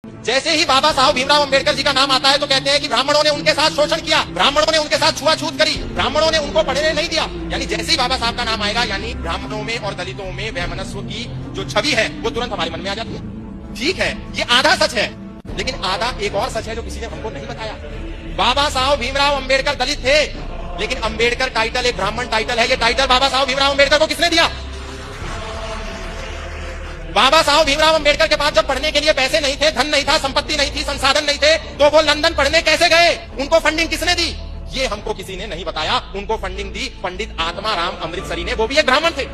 जैसे ही बाबा साहब भीमराव अंबेडकर जी का नाम आता है तो कहते हैं कि ब्राह्मणों ने उनके साथ शोषण किया, ब्राह्मणों ने उनके साथ छुआछूत करी, ब्राह्मणों ने उनको पढ़ने नहीं दिया। यानी जैसे ही बाबा साहब का नाम आएगा यानी ब्राह्मणों में और दलितों में वैमनस्व की जो छवि है वो तुरंत हमारे मन में आ जाती है। ठीक है, ये आधा सच है, लेकिन आधा एक और सच है जो किसी ने हमको नहीं बताया। बाबा साहब भीमराव अंबेडकर दलित थे, लेकिन अंबेडकर टाइटल एक ब्राह्मण टाइटल है। ये टाइटल बाबा साहब भीमराव अंबेडकर को किसने दिया? बाबा साहब भीमराव अंबेडकर के पास जब पढ़ने के लिए पैसे नहीं थे, धन नहीं था, संपत्ति नहीं थी, संसाधन नहीं थे, तो वो लंदन पढ़ने कैसे गए? उनको फंडिंग किसने दी? ये हमको किसी ने नहीं बताया। उनको फंडिंग दी पंडित आत्माराम अमृतसरी ने, वो भी एक ब्राह्मण थे।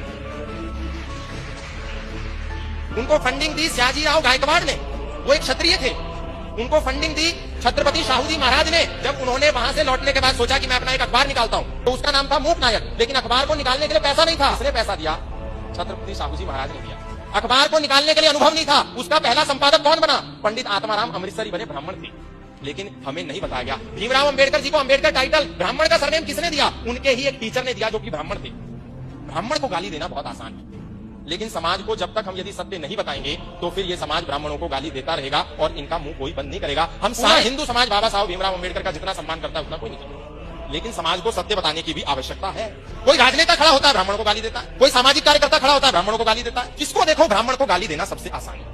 उनको फंडिंग दी सयाजीराव गायकवाड़ ने, वो एक क्षत्रिय थे। उनको फंडिंग दी छत्रपति शाहूजी महाराज ने। जब उन्होंने वहां से लौटने के बाद सोचा कि मैं अपना एक अखबार निकालता हूं, तो उसका नाम था मूक नायक, लेकिन अखबार को निकालने के लिए पैसा नहीं था। किसने पैसा दिया? छत्रपति शाहूजी महाराज ने दिया। अखबार को निकालने के लिए अनुभव नहीं था। उसका पहला संपादक कौन बना? पंडित आत्माराम अमृतसरी बने, ब्राह्मण थे। लेकिन हमें नहीं बताया गया भीमराव अंबेडकर जी को अंबेडकर टाइटल, ब्राह्मण का सरनेम किसने दिया? उनके ही एक टीचर ने दिया जो कि ब्राह्मण थे। ब्राह्मण को गाली देना बहुत आसान है, लेकिन समाज को जब तक हम यदि सत्य नहीं बताएंगे तो फिर ये समाज ब्राह्मणों को गाली देता रहेगा और इनका मुंह कोई बंद नहीं करेगा। हम सारा हिंदू समाज बाबा साहब भीमराव अंबेडकर का जितना सम्मान करता है उतना कोई नहीं करता, लेकिन समाज को सत्य बताने की भी आवश्यकता है। कोई राजनेता खड़ा होता है, ब्राह्मण को गाली देता है। कोई सामाजिक कार्यकर्ता खड़ा होता है, ब्राह्मणों को गाली देता है। किसको देखो, ब्राह्मण को गाली देना सबसे आसान है।